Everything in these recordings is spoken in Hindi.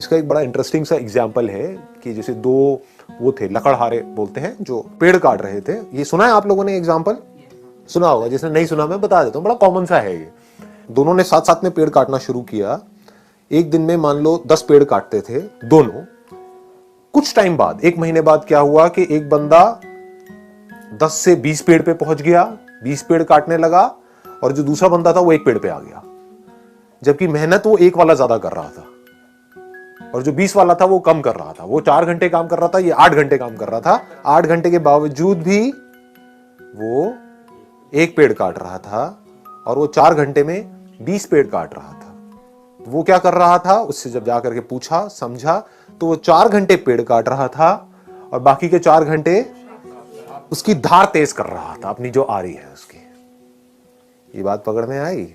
इसका एक बड़ा इंटरेस्टिंग सा एग्जाम्पल है कि जैसे दो वो थे लकड़हारे बोलते हैं जो पेड़ काट रहे थे। ये सुना है आप लोगों ने एग्जाम्पल? सुना होगा, जिसने नहीं सुना मैं बता देता हूँ, बड़ा कॉमन सा है ये। दोनों ने साथ साथ में पेड़ काटना शुरू किया। एक दिन में मान लो 10 पेड़ काटते थे दोनों। कुछ टाइम बाद, एक महीने बाद क्या हुआ कि एक बंदा 10 से 20 पेड़ पे पहुंच गया, 20 पेड़ काटने लगा, और जो दूसरा बंदा था वो एक पेड़ पे आ गया। जबकि मेहनत वो एक वाला ज्यादा कर रहा था और जो 20 वाला था वो कम कर रहा था। वो 4 घंटे काम कर रहा था, ये 8 घंटे काम कर रहा था। 8 घंटे के बावजूद भी वो एक पेड़ काट रहा था और वो 4 घंटे में 20 पेड़ काट रहा था। वो क्या कर रहा था, उससे जब जाकर के पूछा समझा तो वो 4 घंटे पेड़ काट रहा था और बाकी के 4 घंटे उसकी धार तेज कर रहा था, अपनी जो आ रही है उसकी। ये बात पकड़ में आई?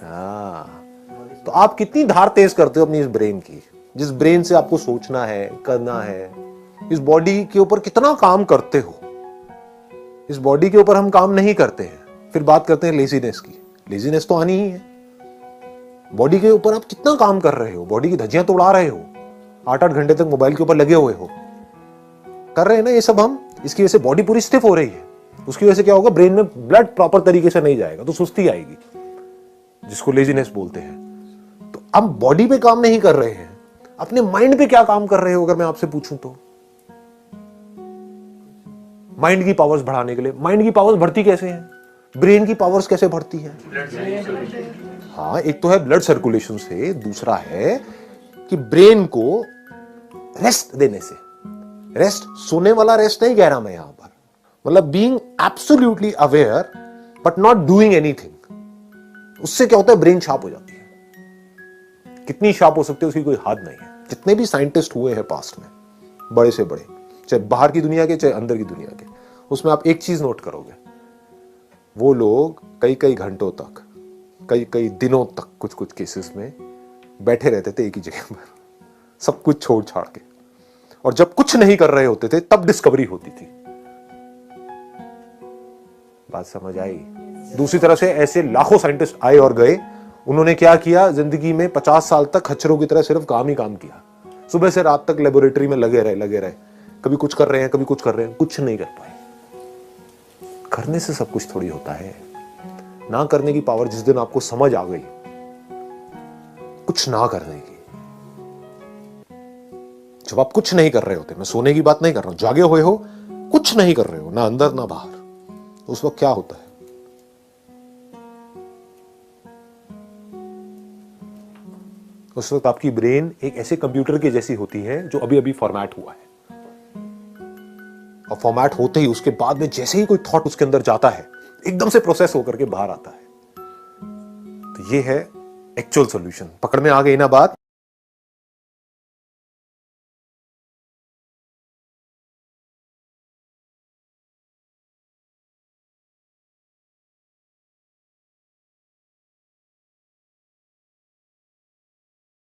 हाँ। तो आप कितनी धार तेज करते हो अपनी इस ब्रेन की, जिस ब्रेन से आपको सोचना है, करना है। इस बॉडी के ऊपर कितना काम करते हो। इस बॉडी के ऊपर हम काम नहीं करते हैं, फिर बात करते हैं लेजीनेस की। लेजीनेस तो आनी ही है। बॉडी के ऊपर आप कितना काम कर रहे हो, बॉडी की धज्जियां तो उड़ा रहे हो, 8-8 घंटे तक मोबाइल के ऊपर लगे हुए हो, कर रहे हैं ना ये सब हम। इसकी वजह से बॉडी पूरी स्टिफ हो रही है। उसकी वजह से क्या होगा, ब्रेन में ब्लड प्रॉपर तरीके से नहीं जाएगा तो सुस्ती आएगी, जिसको लेजीनेस बोलते हैं। तो हम बॉडी पे काम नहीं कर रहे हैं, अपने माइंड पे क्या काम कर रहे हो अगर मैं आपसे पूछूं तो? माइंड की पावर्स बढ़ाने के लिए। माइंड की पावर्स बढ़ती कैसे हैं? ब्रेन की पावर्स कैसे बढ़ती है? हाँ, एक तो है ब्लड सर्कुलेशन से, दूसरा है कि ब्रेन को रेस्ट देने से। रेस्ट सोने वाला रेस्ट नहीं कह रहा मैं यहां पर, मतलब being absolutely aware but not doing anything. उससे क्या होता है, ब्रेन शार्प हो जाती है। कितनी शार्प हो सकती है उसकी कोई हद नहीं है। जितने भी साइंटिस्ट हुए हैं पास्ट में, बड़े से बड़े, चाहे बाहर की दुनिया के चाहे अंदर की दुनिया के, उसमें आप एक चीज नोट करोगे, वो लोग कई कई घंटों तक, कई कई दिनों तक कुछ कुछ केसेस में बैठे रहते थे एक ही जगह पर, सब कुछ छोड़ छाड़ के। और जब कुछ नहीं कर रहे होते थे तब डिस्कवरी होती थी। बात समझ आई? दूसरी तरफ से ऐसे लाखों साइंटिस्ट आए और गए। उन्होंने क्या किया, जिंदगी में 50 साल तक खच्चरों की तरह सिर्फ काम ही काम किया। सुबह से रात तक लेबोरेटरी में लगे रहे। कभी कुछ कर रहे हैं, कभी कुछ कर रहे हैं, कुछ नहीं कर पाए। करने से सब कुछ थोड़ी होता है। ना करने की पावर जिस दिन आपको समझ आ गई, कुछ ना करने की, जब आप कुछ नहीं कर रहे होते, मैं सोने की बात नहीं कर रहा हूं, जागे हुए हो, कुछ नहीं कर रहे हो, ना अंदर ना बाहर, तो उस वक्त क्या होता है? उस वक्त आपकी ब्रेन एक ऐसे कंप्यूटर के जैसी होती है जो अभी अभी फॉर्मेट हुआ है। और फॉर्मेट होते ही उसके बाद में जैसे ही कोई थॉट उसके अंदर जाता है, एकदम से प्रोसेस होकर के बाहर आता है। तो ये है एक्चुअल सॉल्यूशन। पकड़ में आ गई ना बात?